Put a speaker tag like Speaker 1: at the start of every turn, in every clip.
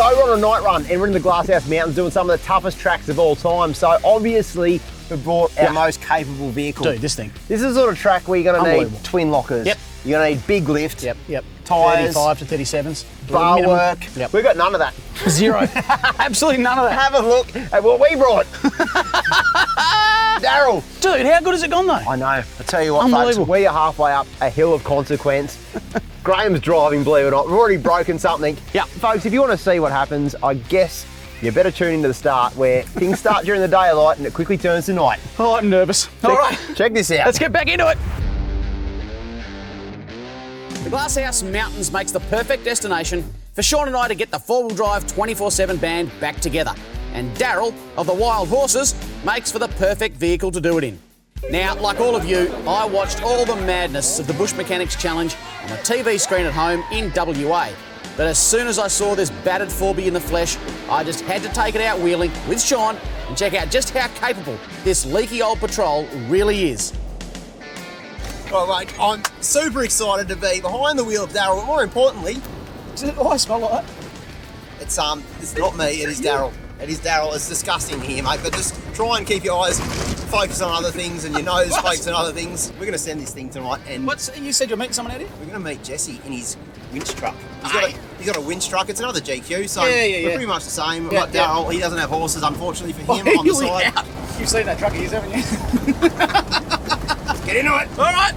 Speaker 1: So we're on a night run and we're in the Glasshouse Mountains doing some of the toughest tracks of all time. So obviously we've brought our most capable vehicle.
Speaker 2: Dude, this thing.
Speaker 1: This is the sort of track where you're going to need twin lockers.
Speaker 2: Yep.
Speaker 1: You're going to need big lift.
Speaker 2: Yep.
Speaker 1: Tyres.
Speaker 2: 35 to 37s.
Speaker 1: Bar work.
Speaker 2: Yep.
Speaker 1: We've got none of that.
Speaker 2: Zero. Absolutely none of that.
Speaker 1: Have a look at what we brought. Daryl.
Speaker 2: Dude, how good has it gone though?
Speaker 1: I know. I tell you what, folks, we are halfway up a hill of consequence. Graham's driving, believe it or not. We've already broken something.
Speaker 2: Yeah.
Speaker 1: Folks, if you want to see what happens, I guess you better tune into the start where things start during the daylight and it quickly turns to night.
Speaker 2: Oh, I'm nervous. All right.
Speaker 1: Check this out.
Speaker 2: Let's get back into it. The Glasshouse Mountains makes the perfect destination for Shaun and I to get the four-wheel drive 24/7 band back together. And Daryl of the Wild Horses makes for the perfect vehicle to do it in. Now, like all of you, I watched all the madness of the Bush Mechanics Challenge on the TV screen at home in WA. But as soon as I saw this battered 4B in the flesh, I just had to take it out wheeling with Shaun and check out just how capable this leaky old Patrol really is.
Speaker 1: Well, mate, I'm super excited to be behind the wheel of Daryl, but more importantly,
Speaker 2: I smell like that.
Speaker 1: it's not me, it is Daryl. It is Daryl. It's disgusting here, mate, but just try and keep your eyes focused on other things and your nose focused on other things. We're going to send this thing tonight and...
Speaker 2: You said you're meeting someone out here?
Speaker 1: We're going to meet Jesse in his Winch Truck. He's got a Winch Truck. It's another GQ, so we're pretty much the same. We've got Daryl. He doesn't have horses, unfortunately for him, on the side.
Speaker 2: You've seen that truck of his, haven't you?
Speaker 1: Get into it.
Speaker 2: All right.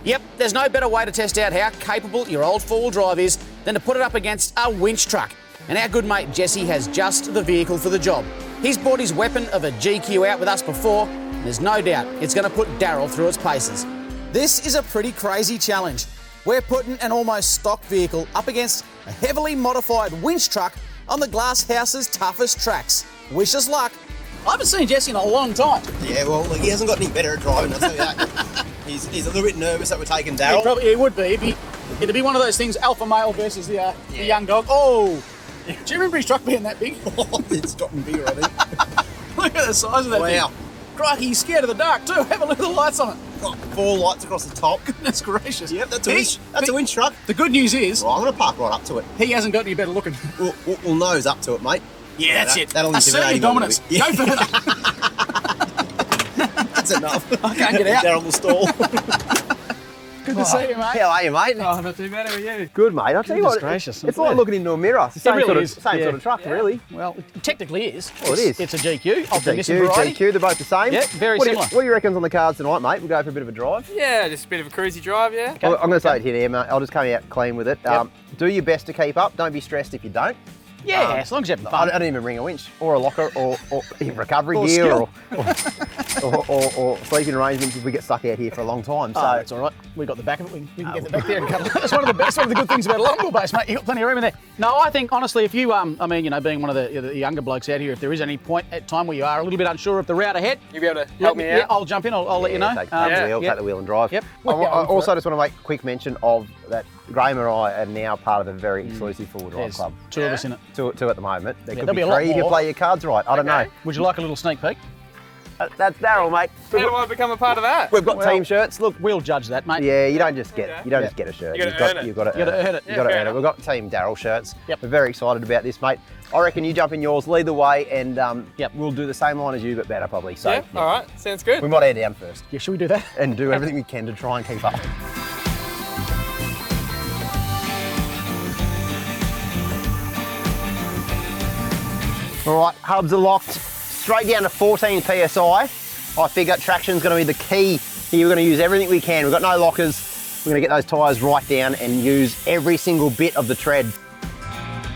Speaker 2: Yep, there's no better way to test out how capable your old four-wheel drive is than to put it up against a winch truck. And our good mate Jesse has just the vehicle for the job. He's brought his weapon of a GQ out with us before, and there's no doubt it's going to put Daryl through its paces. This is a pretty crazy challenge. We're putting an almost stock vehicle up against a heavily modified winch truck on the Glasshouse's toughest tracks. Wish us luck. I haven't seen Jesse in a long time.
Speaker 1: Yeah, well, he hasn't got any better at driving, I'll tell you that. He's a little bit nervous that we're taking Daryl.
Speaker 2: He would be. It'd be one of those things, alpha male versus the young dog. Oh! Do you remember his truck being that big?
Speaker 1: It's gotten bigger, I think.
Speaker 2: Look at the size of that thing.
Speaker 1: Wow.
Speaker 2: Crikey, he's scared of the dark too. Have a look at the lights on it.
Speaker 1: Got 4 lights across the top.
Speaker 2: Goodness gracious.
Speaker 1: Yep, that's a winch truck.
Speaker 2: The good news is...
Speaker 1: Well, I'm going to park right up to it.
Speaker 2: He hasn't got any better looking.
Speaker 1: We'll nose up to it, mate.
Speaker 2: Yeah, that's it.
Speaker 1: That'll
Speaker 2: assert your dominance. Go further.
Speaker 1: That's enough.
Speaker 2: I can't get out.
Speaker 1: Daryl will stall.
Speaker 2: Good to see you, mate.
Speaker 1: How are you, mate?
Speaker 3: Oh, not too bad. How are you?
Speaker 1: Good, mate. I'll tell you what,
Speaker 2: gracious.
Speaker 1: it's like looking into a mirror. It's the same,
Speaker 2: really
Speaker 1: same sort of truck, really.
Speaker 2: Well, it technically is.
Speaker 1: Well, it is.
Speaker 2: It's a GQ.
Speaker 1: GQ, they're both the same.
Speaker 2: Yeah, very similar.
Speaker 1: What do you reckon's on the cards tonight, mate? We'll go for a bit of a drive.
Speaker 3: Yeah, just a bit of a cruisy drive, yeah.
Speaker 1: Okay. I'm going to say it here, mate. I'll just come out clean with it.
Speaker 2: Yep.
Speaker 1: Do your best to keep up. Don't be stressed if you don't.
Speaker 2: Yeah, as long as you're having fun.
Speaker 1: I don't even bring a winch or a locker or recovery gear or sleeping arrangements if we get stuck out here for a long time. So
Speaker 2: that's all right. We got the back of it. We can get the back there and cut it. That's one of the best, one of the good things about a long wheelbase, mate. You got plenty of room in there. No, I think honestly, if you, being one of the younger blokes out here, if there is any point at time where you are a little bit unsure of the route ahead,
Speaker 3: you'll be able to help me out.
Speaker 2: Yeah, I'll jump in. I'll let you know.
Speaker 1: Take the wheel and drive.
Speaker 2: Yep.
Speaker 1: I also just want to make a quick mention of that. Graham and I are now part of a very exclusive four-wheel drive club.
Speaker 2: 2 of us in it.
Speaker 1: Two at the moment. There could
Speaker 2: there'll
Speaker 1: be
Speaker 2: be a lot
Speaker 1: 3 if you
Speaker 2: more.
Speaker 1: play your cards right. I don't know.
Speaker 2: Would you like a little sneak peek?
Speaker 1: That's Daryl, mate.
Speaker 3: How do I become a part of that?
Speaker 1: We've got team shirts. Look,
Speaker 2: We'll judge that, mate.
Speaker 1: yeah, you don't just get just get a shirt.
Speaker 3: You gotta earn it.
Speaker 1: You've got to
Speaker 2: earn it.
Speaker 1: You've got to earn it. We've got team Daryl shirts.
Speaker 2: Yep.
Speaker 1: We're very excited about this, mate. I reckon you jump in yours, lead the way, and we'll do the same line as you, but better probably. So
Speaker 3: All right, sounds good.
Speaker 1: we might air down first
Speaker 2: Yeah, should we do that?
Speaker 1: and do everything we can to try and keep up. All right, hubs are locked straight down to 14 PSI. I figure traction's going to be the key here. We're going to use everything we can. We've got no lockers. We're going to get those tyres right down and use every single bit of the tread.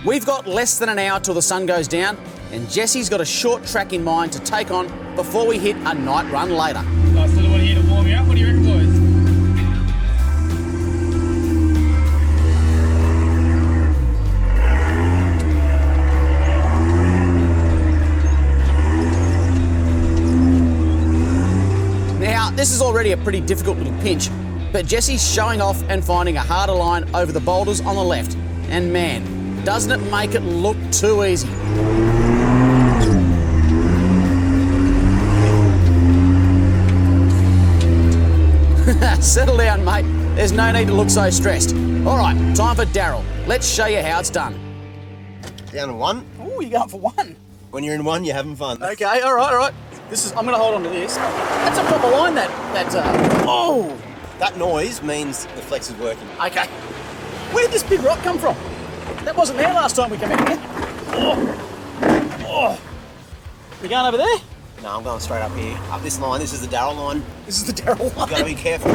Speaker 2: We've got less than an hour till the sun goes down, and Jesse's got a short track in mind to take on before we hit a night run later.
Speaker 3: Nice little one here to warm you up. What do you reckon, boys?
Speaker 2: Now, this is already a pretty difficult little pinch, but Jesse's showing off and finding a harder line over the boulders on the left. And man, doesn't it make it look too easy? Settle down, mate. There's no need to look so stressed. All right, time for Daryl. Let's show you how it's done.
Speaker 1: Down to one.
Speaker 2: Oh, you're going for one.
Speaker 1: When you're in one, you're having fun.
Speaker 2: Okay, all right. I'm going to hold on to this. That's a proper line, oh!
Speaker 1: That noise means the flex is working.
Speaker 2: Okay. Where did this big rock come from? That wasn't there last time we came out here. Oh. We going over there?
Speaker 1: No, I'm going straight up here. Up this line. This is the Daryl line.
Speaker 2: This is the Daryl line.
Speaker 1: You've got to be careful.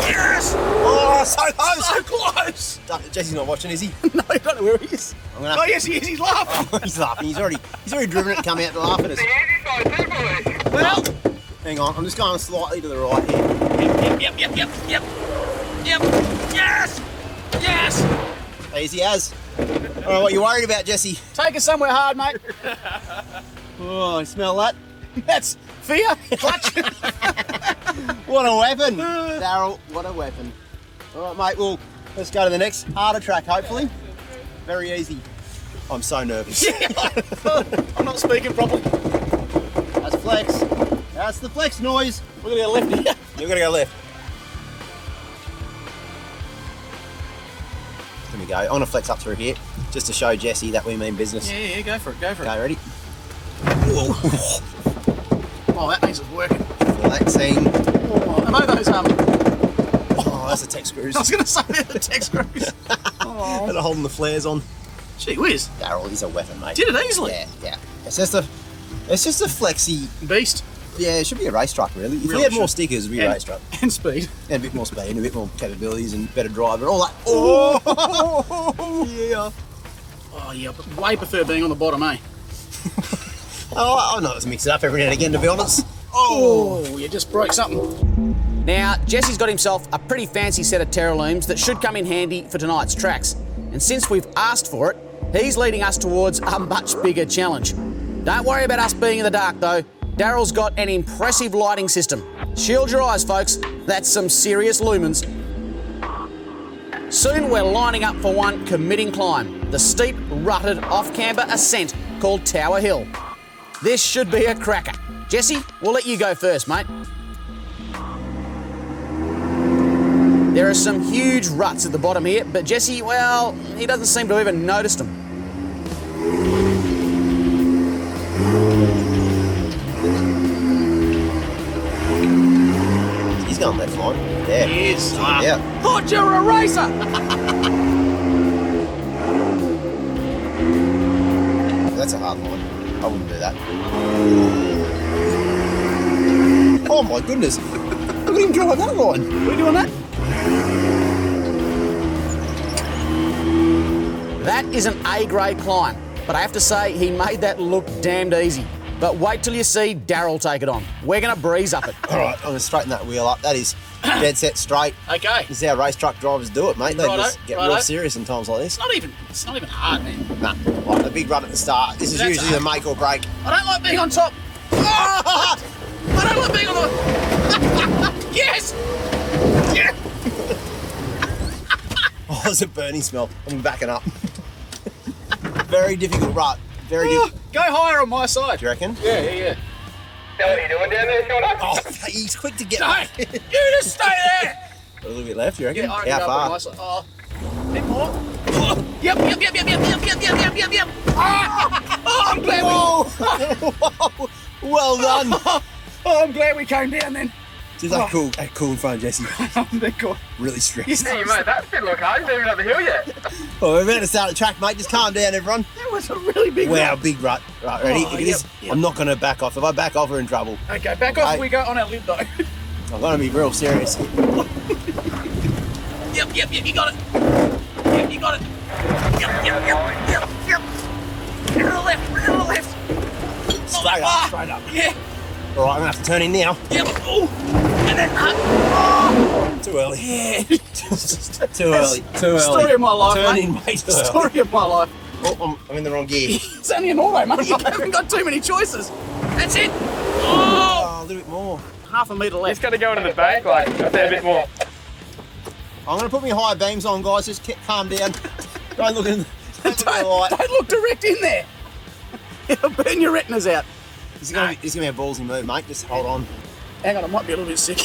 Speaker 2: Yes!
Speaker 1: Oh, so close!
Speaker 2: So close!
Speaker 1: Jesse's not watching, is he?
Speaker 2: No, I don't know where he is. Oh, yes, he is. He's laughing.
Speaker 1: Oh, he's laughing. He's already driven it and come out to laugh at us.
Speaker 2: Well,
Speaker 1: hang on. I'm just going slightly to the right here.
Speaker 2: Yep. Yes! Yes!
Speaker 1: Easy as. All right, what are you worried about, Jesse?
Speaker 2: Take us somewhere hard, mate.
Speaker 1: Oh, I smell that.
Speaker 2: That's fear. Clutch.
Speaker 1: What a weapon. Daryl, what a weapon. All right, mate, well, let's go to the next harder track, hopefully. Very easy. I'm so nervous.
Speaker 2: I'm not speaking properly.
Speaker 1: That's flex. That's the flex noise.
Speaker 2: We're going to go left here.
Speaker 1: You're going to go left. There we go. I'm going to flex up through here just to show Jesse that we mean business.
Speaker 2: Yeah, go for it.
Speaker 1: Okay, ready?
Speaker 2: Oh, that means it's working.
Speaker 1: Flexing.
Speaker 2: Oh, are those
Speaker 1: Oh, that's the tech screws.
Speaker 2: I was going to say they're the tech screws. Oh.
Speaker 1: They're holding the flares on.
Speaker 2: Gee whiz.
Speaker 1: Daryl is a weapon, mate.
Speaker 2: Did it easily.
Speaker 1: Yeah. It's just a flexy
Speaker 2: beast.
Speaker 1: Yeah, it should be a race truck, really. If
Speaker 2: Really
Speaker 1: we had more
Speaker 2: should.
Speaker 1: stickers, it'd be a race truck.
Speaker 2: And speed.
Speaker 1: And a bit more speed, and a bit more capabilities, and better driver, and all that. Oh, yeah.
Speaker 2: Oh, yeah, but way prefer being on the bottom, eh?
Speaker 1: Oh, I know it's mix it up every now and again, to be honest.
Speaker 2: Oh, you just broke something. Now, Jesse's got himself a pretty fancy set of Terralooms that should come in handy for tonight's tracks. And since we've asked for it, he's leading us towards a much bigger challenge. Don't worry about us being in the dark, though. Daryl's got an impressive lighting system. Shield your eyes, folks. That's some serious lumens. Soon we're lining up for one committing climb, the steep, rutted, off-camber ascent called Tower Hill. This should be a cracker. Jesse, we'll let you go first, mate. There are some huge ruts at the bottom here, but Jesse, well, he doesn't seem to even notice them.
Speaker 1: He's going left line. Yeah.
Speaker 2: He is.
Speaker 1: Yeah.
Speaker 2: Thought you were a racer!
Speaker 1: That's a hard line. I wouldn't do that. Oh my goodness. Look at him drive that line.
Speaker 2: Are we doing that? That is an A-grade climb, but I have to say he made that look damned easy. But wait till you see Daryl take it on. We're going to breeze up it.
Speaker 1: All right, I'm going to straighten that wheel up. That is dead set straight.
Speaker 2: Okay.
Speaker 1: This is how race truck drivers do it, mate. They just get real serious in times like this.
Speaker 2: It's not even hard, man.
Speaker 1: Nah, like the big run at the start. This is
Speaker 2: That's
Speaker 1: usually the make or break.
Speaker 2: I don't like being on top. Oh! I don't like being on the... Yes! Yeah!
Speaker 1: Oh, there's a burning smell. I'm backing up. Very difficult rut. Very difficult.
Speaker 2: Go higher on my side.
Speaker 1: Do you reckon?
Speaker 2: Yeah.
Speaker 3: What are you doing down there, Shaun?
Speaker 1: Oh, he's quick to get
Speaker 2: No,
Speaker 1: back.
Speaker 2: you just stay there.
Speaker 1: A little bit left, you reckon?
Speaker 2: Yeah, I reckon
Speaker 1: How
Speaker 2: go
Speaker 1: far?
Speaker 2: on my side. Oh, a bit more. Yep. Oh, I'm glad
Speaker 1: Whoa! Well done.
Speaker 2: I'm glad we came down then.
Speaker 1: Just that cool in front of Jesse.
Speaker 2: They're cool.
Speaker 1: Really stressed.
Speaker 3: Hey, mate, that didn't look hard. You didn't even have the hill yet.
Speaker 1: Well, we're about to start the track, mate. Just calm down, everyone.
Speaker 2: That was a really big
Speaker 1: Wow,
Speaker 2: rut.
Speaker 1: big rut. Right, ready?
Speaker 2: Oh,
Speaker 1: Look at this.
Speaker 2: yep.
Speaker 1: I'm not going to back off. If I back off, we're in trouble.
Speaker 2: Okay, back off. We go on our lid though.
Speaker 1: I'm going to be real serious.
Speaker 2: Yep, you got it. Yep, you got it. Yep. We're to the left.
Speaker 1: Straight up.
Speaker 2: Yeah.
Speaker 1: All right, I'm going to have to turn in now.
Speaker 2: Yep. Oh. And then up.
Speaker 1: Too early.
Speaker 2: Yeah.
Speaker 1: Too early.
Speaker 2: Story of my life,
Speaker 1: Turn
Speaker 2: mate.
Speaker 1: in, mate. Too early.
Speaker 2: Story of my life.
Speaker 1: Oh, I'm in the wrong gear.
Speaker 2: It's only an auto, mate. You haven't got too many choices. That's it. Oh.
Speaker 1: Oh, a little bit more.
Speaker 2: Half a metre
Speaker 3: It's
Speaker 2: left.
Speaker 3: got to go into the bank, like, I think a bit more.
Speaker 1: I'm going to put my high beams on, guys. Just calm down. Don't look in the light.
Speaker 2: Don't look direct in there. It'll burn your retinas out.
Speaker 1: This is going to be a ballsy move, mate. Just hold on.
Speaker 2: Hang on, I might be a little bit sick.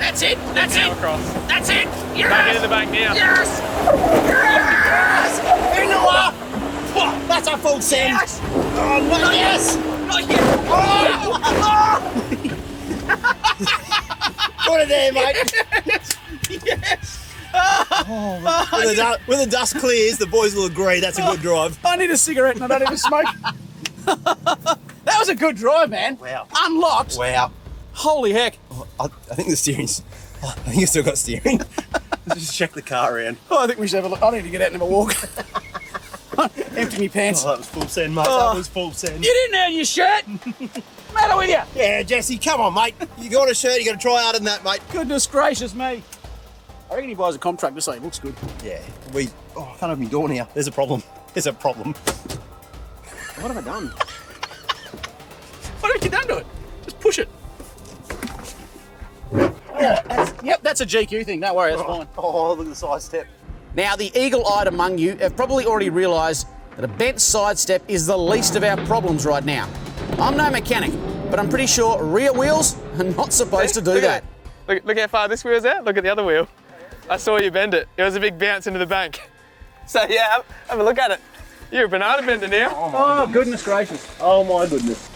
Speaker 2: That's it. That's it.
Speaker 3: Across.
Speaker 2: That's it. Yes.
Speaker 3: Back into the bank now.
Speaker 2: Yes. Yes. In the water. That's a full send. Yes. Oh, not yes. Not yet.
Speaker 1: Put it there, mate.
Speaker 2: Yes.
Speaker 1: When the dust clears, the boys will agree that's a good drive.
Speaker 2: I need a cigarette and I don't even smoke. That was a good drive, man.
Speaker 1: Wow.
Speaker 2: Unlocked.
Speaker 1: Wow.
Speaker 2: Holy heck.
Speaker 1: I think the steering's... I think it's still got steering. Let's just check the car around.
Speaker 2: Oh, I think we should have a look. I need to get out and have a walk. Empty me pants.
Speaker 1: Oh, that was full send, mate.
Speaker 2: Oh.
Speaker 1: That was full send.
Speaker 2: You didn't earn your shirt. Matter with you?
Speaker 1: Yeah, Jesse, come on, mate. You got a shirt, you got to try harder than that, mate.
Speaker 2: Goodness gracious me. I reckon he buys a comp track just so he looks good.
Speaker 1: Yeah, I can't open my door now. There's a problem. There's a problem. What have I done?
Speaker 2: What have you done to it? Just push it. That's a GQ thing. Don't worry, that's fine.
Speaker 1: Oh, look at the side step.
Speaker 2: Now, the eagle-eyed among you have probably already realised that a bent side step is the least of our problems right now. I'm no mechanic, but I'm pretty sure rear wheels are not supposed to do that.
Speaker 3: Look how far this wheel's out. Look at the other wheel. I saw you bend it. It was a big bounce into the bank. So yeah, have a look at it. You're a banana bender now.
Speaker 2: Oh, goodness gracious.
Speaker 1: Oh, my goodness.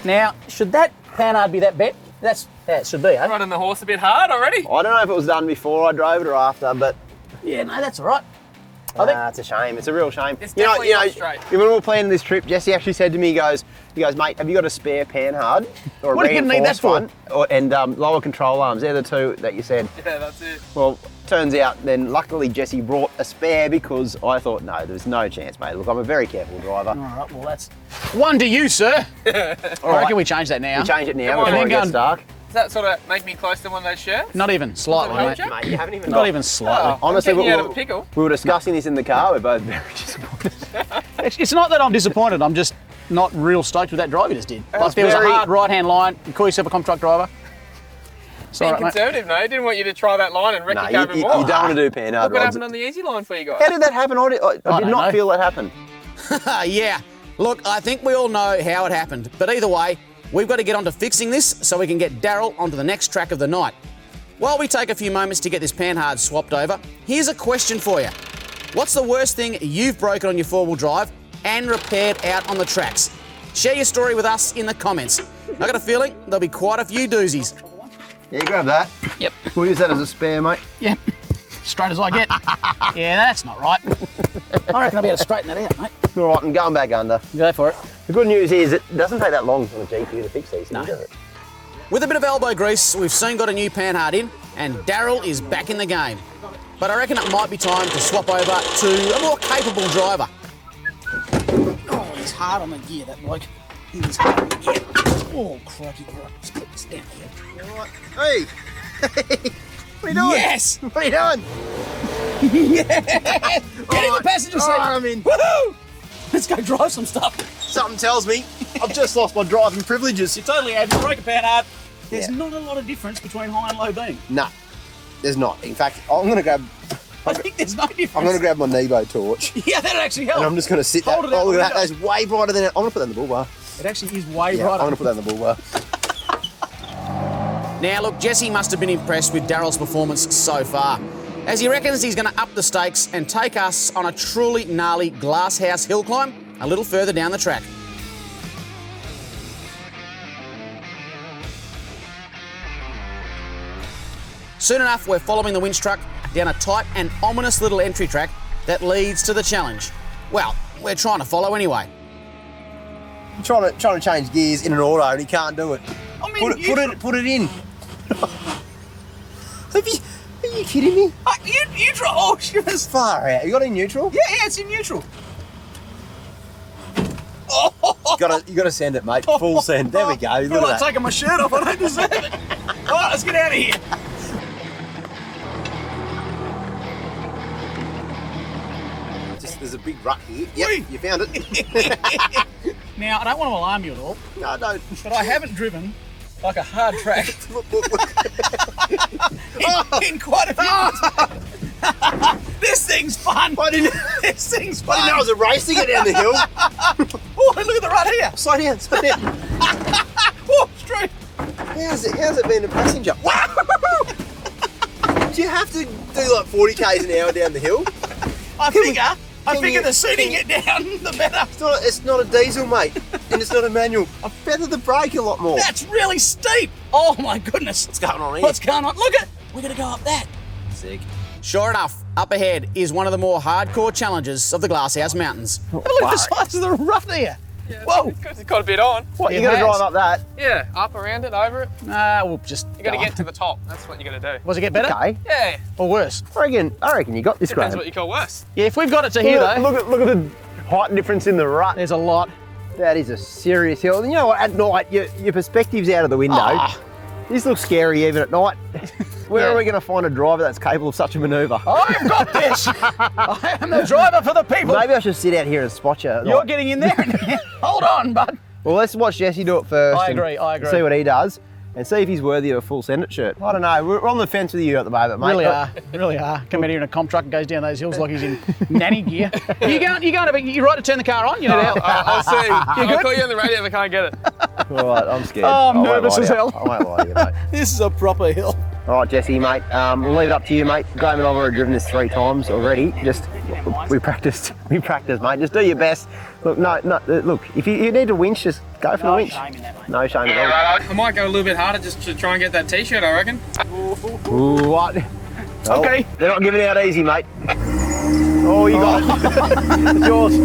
Speaker 2: Now, should that panhard be that bent? That should be, eh?
Speaker 3: Running the horse a bit hard already.
Speaker 1: I don't know if it was done before I drove it or after, but
Speaker 2: Yeah, no, that's all right.
Speaker 1: it's a shame. It's a real shame.
Speaker 3: It's definitely not straight.
Speaker 1: When we were planning this trip, Jesse actually said to me, he goes, mate, have you got a spare panhard or a
Speaker 2: What are you gonna need that
Speaker 1: reinforced one, and lower control arms? They're the two that you said.
Speaker 3: Yeah, that's it.
Speaker 1: Well, turns out then luckily Jesse brought a spare because I thought, no, there's no chance, mate. Look, I'm a very careful driver.
Speaker 2: All right, well, that's one to you, sir. I reckon we change that now.
Speaker 1: We change it now
Speaker 3: Come on,
Speaker 1: before
Speaker 3: then
Speaker 1: it gets dark.
Speaker 3: Does that sort of make me close to one of those shirts?
Speaker 2: Not even slightly,
Speaker 3: Does it
Speaker 2: mate.
Speaker 3: help
Speaker 1: Mate, you haven't even
Speaker 2: Not even slightly.
Speaker 3: Oh,
Speaker 1: Honestly,
Speaker 3: I'm getting you out of a pickle.
Speaker 1: we were discussing this in the car. We're both very disappointed.
Speaker 2: It's not that I'm disappointed. I'm just not real stoked with that drive you just did. Like, there was a
Speaker 1: very-
Speaker 2: hard right-hand line. You call yourself a comp truck driver.
Speaker 3: Being
Speaker 2: Sorry, mate.
Speaker 3: conservative, no? Didn't want you to try that line and wreck
Speaker 1: No,
Speaker 3: your
Speaker 1: you,
Speaker 3: car a bit
Speaker 1: you
Speaker 3: more.
Speaker 1: don't want to do panhard
Speaker 3: Look what
Speaker 1: rods.
Speaker 3: happened on the easy line for you guys.
Speaker 1: How did that happen? I did
Speaker 2: don't
Speaker 1: not
Speaker 2: know.
Speaker 1: feel that happen.
Speaker 2: Yeah, look, I think we all know how it happened. But either way, we've got to get on to fixing this so we can get Daryl onto the next track of the night. While we take a few moments to get this panhard swapped over, here's a question for you. What's the worst thing you've broken on your four-wheel drive and repaired out on the tracks? Share your story with us in the comments. I got a feeling there'll be quite a few doozies.
Speaker 1: Yeah, grab that.
Speaker 2: Yep.
Speaker 1: We'll use that as a spare, mate.
Speaker 2: Yep. Straight as I get. Yeah, that's not right. I reckon I'll be able to straighten that out, mate.
Speaker 1: All right, I'm going back under.
Speaker 2: Go for it.
Speaker 1: The good news is it doesn't take that long on a GQ to fix these things, does it?
Speaker 2: With a bit of elbow grease, we've soon got a new panhard in, and Daryl is back in the game. But I reckon it might be time to swap over to a more capable driver. Oh, he's hard on the gear, that bloke. He's hard on the gear. Oh, crikey. Right, let's put this down here.
Speaker 1: All right. Hey! What are you doing?
Speaker 2: Yes!
Speaker 1: What are you doing?
Speaker 2: Get in the passenger seat.
Speaker 1: I'm in.
Speaker 2: Woohoo! Let's go drive some stuff.
Speaker 1: Something tells me I've just lost my driving privileges.
Speaker 2: You totally have. You break a panhard. There's
Speaker 1: Yeah.
Speaker 2: not a lot of difference between high and low beam.
Speaker 1: No, there's not. In fact, I'm going to
Speaker 2: There's no difference.
Speaker 1: I'm going to grab my Nebo torch
Speaker 2: Yeah, that'd actually help.
Speaker 1: and I'm just going to sit
Speaker 2: Hold
Speaker 1: that.
Speaker 2: it out
Speaker 1: Oh, look
Speaker 2: the
Speaker 1: at that.
Speaker 2: window.
Speaker 1: That's way brighter than it. I'm going to put that in the bull bar.
Speaker 2: It actually is way
Speaker 1: Yeah,
Speaker 2: brighter.
Speaker 1: I'm going to put that in the bull bar.
Speaker 2: Now, look, Jesse must have been impressed with Daryl's performance so far, as he reckons he's going to up the stakes and take us on a truly gnarly Glasshouse hill climb a little further down the track. Soon enough, we're following the winch truck down a tight and ominous little entry track that leads to the challenge. Well, we're trying to follow anyway.
Speaker 1: I'm trying to change gears in an auto and he can't do it.
Speaker 2: I mean,
Speaker 1: Put it in. Are you kidding me?
Speaker 2: Neutral. Oh, shivers.
Speaker 1: Far out. You got it in neutral?
Speaker 2: Yeah, it's in neutral.
Speaker 1: You got to send it, mate. Full send. There we go.
Speaker 2: I feel
Speaker 1: Look
Speaker 2: like
Speaker 1: at that.
Speaker 2: taking my shirt off. I don't deserve it. All right, let's get out of here.
Speaker 1: There's a big rut here. Yep,
Speaker 2: Whee!
Speaker 1: you found it.
Speaker 2: Now, I don't want to alarm you at all,
Speaker 1: No, don't.
Speaker 2: but I haven't driven like a hard track
Speaker 1: Look.
Speaker 2: in quite a few months. This thing's fun. This thing's fun.
Speaker 1: I didn't know I was a race to get down the hill.
Speaker 2: Oh, look at the rut here.
Speaker 1: Slow down, slow down.
Speaker 2: Oh, straight.
Speaker 1: How's it been a passenger? Do you have to do like 40 k's an hour down the hill?
Speaker 2: I figure the sooner you get down, the better.
Speaker 1: It's not a diesel, mate, and it's not a manual. I feather the brake a lot more.
Speaker 2: That's really steep. Oh my goodness.
Speaker 1: What's going on here?
Speaker 2: What's going on? Look at, we're gonna go up that.
Speaker 1: Sick.
Speaker 2: Sure enough, up ahead is one of the more hardcore challenges of the Glasshouse Mountains. Have a look at the size of the rut here.
Speaker 3: Yeah,
Speaker 2: Whoa.
Speaker 3: It's got a bit on.
Speaker 1: What,
Speaker 2: It
Speaker 1: you're going to
Speaker 2: has.
Speaker 1: drive up that?
Speaker 3: Yeah, up around it, over it.
Speaker 2: Nah, we'll just.
Speaker 3: You got to
Speaker 2: go
Speaker 3: get
Speaker 2: on.
Speaker 3: to the top. That's what you got to do.
Speaker 2: Was it get better
Speaker 1: Okay.
Speaker 3: Yeah.
Speaker 2: or worse?
Speaker 1: I reckon you got this,
Speaker 3: Depends
Speaker 1: Graham.
Speaker 3: what you call worse.
Speaker 2: Yeah, if we've got it to here though,
Speaker 1: Look at the height difference in the rut.
Speaker 2: there's a lot.
Speaker 1: That is a serious hill. You know what, at night, your perspective's out of the window.
Speaker 2: Ah.
Speaker 1: This looks scary even at night. Where
Speaker 2: Yeah.
Speaker 1: are we going to find a driver that's capable of such a manoeuvre?
Speaker 2: I've got this. I am the driver for the people.
Speaker 1: Maybe I should sit out here and spot you.
Speaker 2: You're getting in there. Hold on, bud.
Speaker 1: Well, let's watch Jesse do it first.
Speaker 2: I
Speaker 1: and
Speaker 2: agree, I agree.
Speaker 1: See what he does and see if he's worthy of a full Send It shirt. I don't know. We're on the fence with you at the moment, mate.
Speaker 2: Really are. Come in here in a comp truck and goes down those hills like he's in nanny gear. You right to turn the car on? You know how?
Speaker 3: I'll see. I'll
Speaker 2: good?
Speaker 3: call you on the radio if I can't get it.
Speaker 1: All right, I'm scared.
Speaker 2: Oh, I'm
Speaker 1: I won't
Speaker 2: nervous
Speaker 1: lie
Speaker 2: as
Speaker 1: to you.
Speaker 2: hell.
Speaker 1: I won't lie to you, mate.
Speaker 2: This is a proper hill.
Speaker 1: All right, Jesse, mate. We'll leave it up to you, mate. Graham and I've already driven this 3 times already. We practiced, mate. Just do your best. Look, look. If you need a winch, just go for the winch.
Speaker 2: Shame in that, mate.
Speaker 1: No shame at
Speaker 3: I might go a little bit harder just to try and get that t-shirt, I reckon.
Speaker 1: all. Ooh, what?
Speaker 2: Okay.
Speaker 1: Oh, they're not giving out easy, mate. Oh, you got it. It's yours.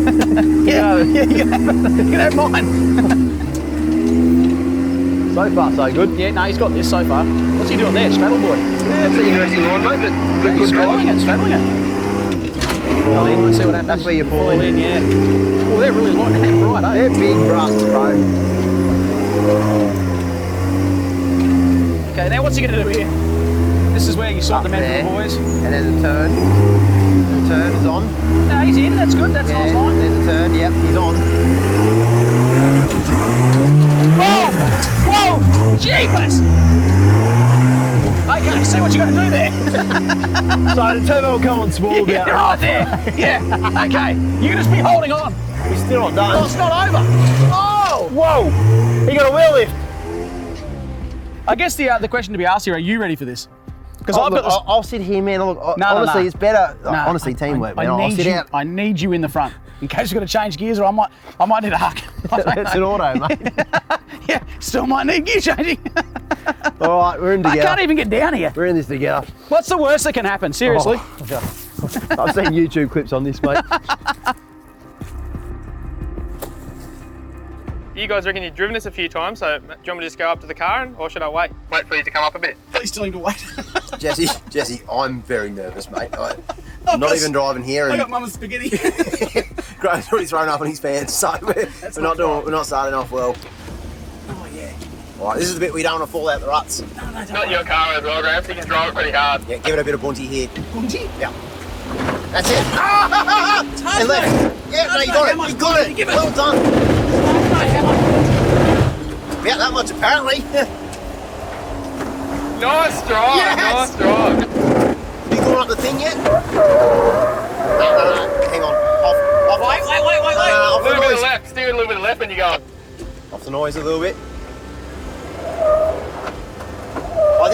Speaker 2: Yeah, you can have mine.
Speaker 1: So far, so good.
Speaker 2: Yeah, no, he's got this so far. What's he doing there? Straddle boy.
Speaker 1: Yeah, it's an interesting one, mate. But good
Speaker 2: Straddling
Speaker 1: drive.
Speaker 2: it, straddling it. Pull in, let's see what happens.
Speaker 1: That's where you're
Speaker 2: Pull
Speaker 1: pulling.
Speaker 2: in, yeah. Oh, they're really light and bright, eh?
Speaker 1: They're big brass, bro.
Speaker 2: Okay, now what's he going to do here? This is where you sort
Speaker 1: Up
Speaker 2: the men
Speaker 1: there.
Speaker 2: for the boys.
Speaker 1: And there's a turn. The turn is on.
Speaker 2: No, he's in. That's good. That's a nice line.
Speaker 1: There's a turn. Yep, he's on.
Speaker 2: Whoa! Jeepers! Okay, see what you got to do there.
Speaker 1: So the turbo will come on small
Speaker 2: Yeah,
Speaker 1: about.
Speaker 2: right there. Yeah. Okay. You can just be holding on.
Speaker 1: We're still not
Speaker 2: Oh,
Speaker 1: done.
Speaker 2: it's not over. Oh!
Speaker 1: Whoa! He got a wheel lift.
Speaker 2: I guess the question to be asked here: are you ready for this? Because
Speaker 1: Oh,
Speaker 2: I've
Speaker 1: look,
Speaker 2: got this.
Speaker 1: I'll sit here, man. Look,
Speaker 2: No,
Speaker 1: honestly,
Speaker 2: no.
Speaker 1: it's better.
Speaker 2: No,
Speaker 1: honestly, teamwork, man. I'll
Speaker 2: need
Speaker 1: sit
Speaker 2: you,
Speaker 1: out.
Speaker 2: I need you in the front in case you've got to change gears, or I might need a hug.
Speaker 1: It's an auto, mate.
Speaker 2: Yeah, still might need gear changing.
Speaker 1: All right, we're in
Speaker 2: I
Speaker 1: together.
Speaker 2: can't even get down here.
Speaker 1: We're in this together.
Speaker 2: What's the worst that can happen? Seriously.
Speaker 1: I've seen YouTube clips on this, mate.
Speaker 3: You guys reckon you've driven this a few times, so do you want me to just go up to the car or should I wait? Wait for you to come up a bit.
Speaker 2: Please tell him to wait.
Speaker 1: Jesse, I'm very nervous, mate. I'm not even driving here,
Speaker 2: I
Speaker 1: and
Speaker 2: got mama's spaghetti.
Speaker 1: Graham's already thrown up on his pants, so we're not starting off well.
Speaker 2: Oh yeah.
Speaker 1: All right, this is the bit we don't want to fall out the ruts.
Speaker 3: It's not your car as well, Graham, so you can drive it pretty hard.
Speaker 1: Yeah, give it a bit of bunty here.
Speaker 2: Bunty?
Speaker 1: Yeah. That's it. And left. Yeah, no, you got it. You got it. Well done. About that much, apparently.
Speaker 3: Nice drive,
Speaker 1: Yes!
Speaker 3: nice drive.
Speaker 1: You gone up the thing yet? No. Hang on. Off.
Speaker 2: Wait.
Speaker 1: Off
Speaker 3: A
Speaker 1: the
Speaker 3: little bit of
Speaker 1: noise.
Speaker 3: left, steer a little bit of left when you're going.
Speaker 1: Off the noise a little bit. I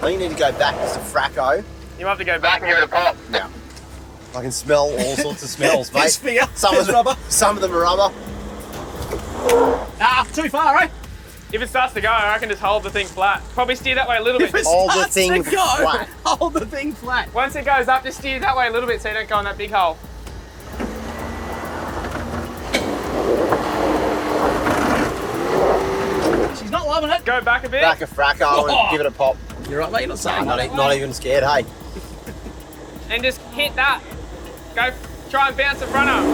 Speaker 1: think you need to go back just a fracco.
Speaker 3: You might have to go back and give it a pop.
Speaker 1: Yeah. I can smell all sorts of smells, mate.
Speaker 2: There's fear.
Speaker 1: Some
Speaker 2: There's
Speaker 1: of
Speaker 2: rubber.
Speaker 1: Some of them are rubber.
Speaker 2: Ah, too far, eh?
Speaker 3: If it starts to go, I reckon just hold the thing flat. Probably steer that way a little bit.
Speaker 2: If it
Speaker 1: Hold the
Speaker 2: starts
Speaker 1: thing
Speaker 2: to go,
Speaker 1: flat.
Speaker 2: hold the thing flat.
Speaker 3: Once it goes up, just steer that way a little bit so you don't go in that big hole.
Speaker 2: She's not loving it.
Speaker 3: Go back a bit.
Speaker 1: Back a fracco and
Speaker 2: Oh.
Speaker 1: give it a pop.
Speaker 2: You're right, mate. You're not saying
Speaker 1: Not even scared, hey.
Speaker 3: And just hit that. Go try and bounce in front of.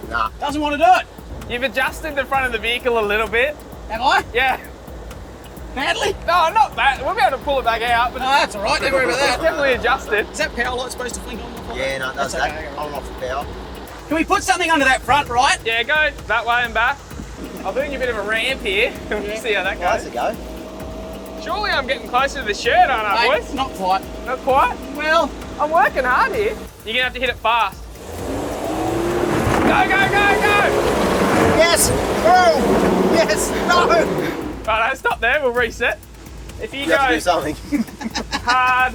Speaker 1: Nah.
Speaker 2: Doesn't want to do it.
Speaker 3: You've adjusted the front of the vehicle a little bit.
Speaker 2: Have I?
Speaker 3: Yeah.
Speaker 2: Badly?
Speaker 3: No, not that. We'll be able to pull it back out, but
Speaker 2: No, that's all right. Don't worry about
Speaker 3: it's
Speaker 2: that.
Speaker 3: definitely adjusted.
Speaker 2: Is that power light supposed to blink on?
Speaker 1: Yeah, no, it does
Speaker 2: That's
Speaker 1: that.
Speaker 2: okay.
Speaker 1: On and off the power.
Speaker 2: Can we put something under that front, right?
Speaker 3: Yeah, go that way and back. I'm doing a bit of a ramp here. We'll see how that
Speaker 1: Nice
Speaker 3: goes.
Speaker 1: to go.
Speaker 3: Surely I'm getting closer to the shed, aren't I,
Speaker 2: Mate,
Speaker 3: boys?
Speaker 2: not quite.
Speaker 3: Not quite?
Speaker 2: Well,
Speaker 3: I'm working hard here. You're gonna have to hit it fast. Go, go, go, go!
Speaker 1: Yes! Oh! Yes! No!
Speaker 3: Right, stop there, we'll reset. If you
Speaker 1: You have to do
Speaker 3: go
Speaker 1: something.
Speaker 3: hard,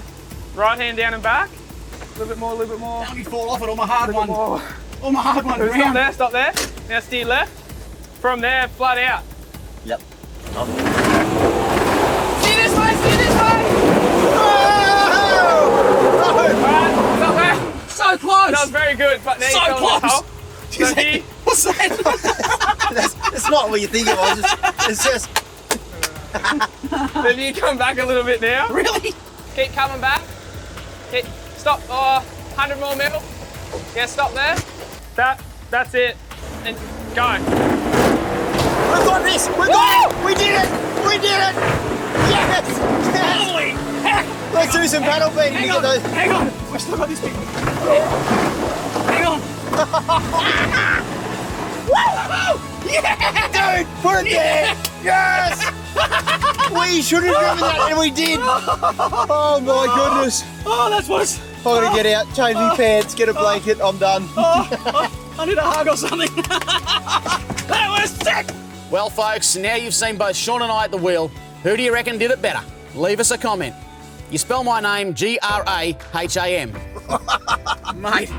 Speaker 3: right hand down and back. A little bit more, a little bit more.
Speaker 2: let me fall off it on my hard one.
Speaker 3: More.
Speaker 2: On my hard one.
Speaker 3: Stop
Speaker 2: Round.
Speaker 3: there, stop there. Now steer left. From there, flat out.
Speaker 1: Yep.
Speaker 3: Steer this way, steer this way!
Speaker 1: Oh!
Speaker 3: Alright, stop there.
Speaker 2: So close.
Speaker 3: That was very good, but now
Speaker 2: So
Speaker 3: you fell in the
Speaker 2: close.
Speaker 3: hole. So here,
Speaker 2: What's that?
Speaker 1: That's not what you think it was. It's just.
Speaker 3: then you come back a little bit now.
Speaker 2: Really?
Speaker 3: Keep coming back. Keep, stop, 100 more mil. Yeah, stop there. That's it. And go.
Speaker 1: We've got this! We've got it! We did it! We did it! Yes! Yes!
Speaker 2: Holy heck!
Speaker 1: Let's do some paddle beating to
Speaker 2: Hang
Speaker 1: get
Speaker 2: on,
Speaker 1: those.
Speaker 2: hang on. We've still got this big. Hang on.
Speaker 1: Dude, put it there! Yes! We should have driven that and we did! Oh my goodness!
Speaker 2: Oh, that's what's.
Speaker 1: I'm gonna get out, change my pants, get a blanket, I'm done.
Speaker 2: I need a hug or something. That was sick! Well, folks, now you've seen both Shaun and I at the wheel. Who do you reckon did it better? Leave us a comment. You spell my name Graham. Mate.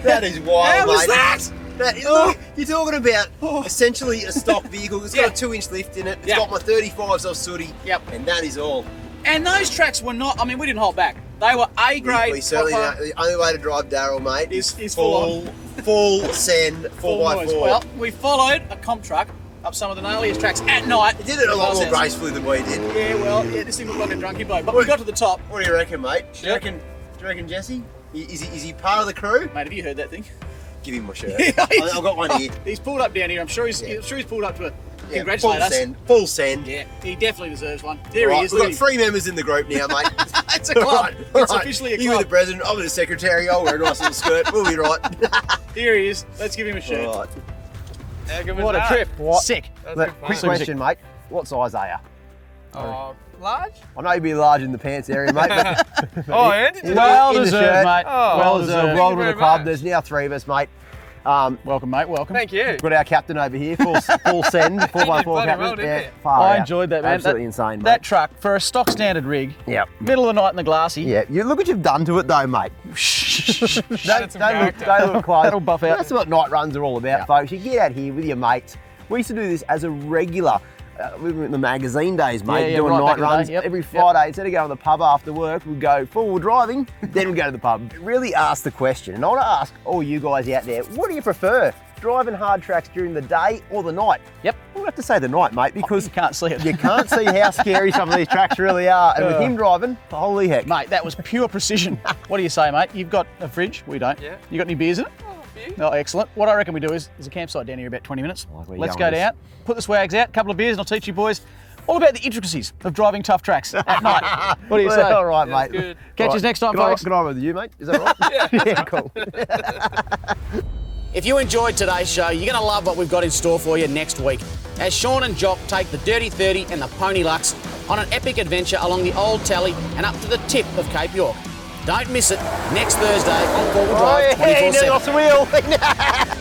Speaker 1: That is wild,
Speaker 2: How was
Speaker 1: mate.
Speaker 2: that?
Speaker 1: That is, look, you're talking about essentially a stock vehicle. It's got a 2-inch lift in it. It's got my 35s off sooty.
Speaker 2: Yep.
Speaker 1: And that is all.
Speaker 2: And those tracks were not, I mean, we didn't hold back. They were A grade.
Speaker 1: We certainly
Speaker 2: proper-
Speaker 1: don't. The only way to drive Daryl, mate,
Speaker 2: Is
Speaker 1: full send 4x4.
Speaker 2: Well, we followed a comp truck up some of the gnarliest tracks at night.
Speaker 1: He did it a lot more
Speaker 2: Glasshouse.
Speaker 1: gracefully than we did.
Speaker 2: Yeah, well, this thing looked like a drunkie bloke. But we got to the top.
Speaker 1: What do you reckon, mate? Do you reckon Jesse? Is he part of the crew?
Speaker 2: Mate, have you heard that thing?
Speaker 1: Give him my shirt.
Speaker 2: Yeah,
Speaker 1: I've got one here.
Speaker 2: He's pulled up down here. I'm sure he's pulled up to
Speaker 1: Yeah,
Speaker 2: congratulate us.
Speaker 1: Full send.
Speaker 2: Yeah, he definitely deserves one. There
Speaker 1: Right,
Speaker 2: he is.
Speaker 1: we've got
Speaker 2: leading.
Speaker 1: 3 members in the group now, mate.
Speaker 2: It's a club. It's
Speaker 1: Right.
Speaker 2: officially a
Speaker 1: You were the
Speaker 2: club.
Speaker 1: president, I'm the secretary, I'll wear a nice little skirt, we'll be right.
Speaker 2: Here he is. Let's give him a shirt.
Speaker 1: Right.
Speaker 3: How good was
Speaker 2: What a
Speaker 3: that?
Speaker 2: trip.
Speaker 1: What?
Speaker 2: Sick.
Speaker 3: That was good
Speaker 1: Quick
Speaker 3: fun.
Speaker 1: question, mate. What size are you?
Speaker 3: Oh, large?
Speaker 1: I know you'd be large in the pants area, mate, but
Speaker 3: Oh, and did you
Speaker 2: Well
Speaker 1: in the
Speaker 2: deserved,
Speaker 1: shirt.
Speaker 2: mate.
Speaker 3: Oh,
Speaker 2: well
Speaker 1: deserved.
Speaker 2: deserved.
Speaker 1: Welcome to
Speaker 3: very
Speaker 1: the club.
Speaker 3: much.
Speaker 1: There's now 3 of us, mate.
Speaker 2: Welcome, mate. Welcome.
Speaker 3: Thank you.
Speaker 1: We've got our captain over here, full send, 4x4
Speaker 3: bloody
Speaker 1: captain.
Speaker 3: well, didn't you?
Speaker 1: far
Speaker 2: I
Speaker 1: out.
Speaker 2: enjoyed that, man.
Speaker 1: Absolutely
Speaker 2: That-
Speaker 1: insane, mate.
Speaker 2: That truck for a stock standard rig.
Speaker 1: Yep.
Speaker 2: Middle of the night in the glassy.
Speaker 1: Yeah, you look what you've done to it though, mate.
Speaker 3: Added some character.
Speaker 1: Don't look close.
Speaker 2: That'll buff out.
Speaker 1: That's what night runs are all about, folks. You get out here with your mates. We used to do this as a regular. We were in the magazine days, mate,
Speaker 2: Yeah,
Speaker 1: doing
Speaker 2: right
Speaker 1: night
Speaker 2: back in the
Speaker 1: runs
Speaker 2: day, yep,
Speaker 1: every
Speaker 2: yep.
Speaker 1: Friday. Instead of going to the pub after work, we'd go forward driving, then we'd go to the pub. Really ask the question, and I want to ask all you guys out there, what do you prefer? Driving hard tracks during the day or the night?
Speaker 2: Yep.
Speaker 1: We'll have to say the night, mate, because
Speaker 2: You can't see it.
Speaker 1: you can't see how scary some of these tracks really are. And with him driving, holy heck.
Speaker 2: Mate, that was pure precision. What do you say, mate? You've got a fridge. We don't.
Speaker 3: Yeah.
Speaker 2: You got any beers in it?
Speaker 3: Oh, a few.
Speaker 2: No, excellent. What I reckon we do is, there's a campsite down here about 20 minutes.
Speaker 1: Like where you
Speaker 2: Let's
Speaker 1: going
Speaker 2: go
Speaker 1: with
Speaker 2: down, put the swags out, a couple of beers, and I'll teach you boys all about the intricacies of driving tough tracks at night. What do you say?
Speaker 1: All right,
Speaker 3: That's
Speaker 1: mate.
Speaker 3: good.
Speaker 2: Catch
Speaker 1: Right.
Speaker 2: us next time,
Speaker 1: Good
Speaker 2: folks.
Speaker 1: Good on with you, mate. Is that right?
Speaker 3: Yeah.
Speaker 1: Cool.
Speaker 2: If you enjoyed today's show, you're going to love what we've got in store for you next week, as Shaun and Jock take the Dirty 30 and the Pony Lux on an epic adventure along the Old Tally and up to the tip of Cape York. Don't miss it next Thursday on Forward Drive 24/7.
Speaker 1: Off the wheel.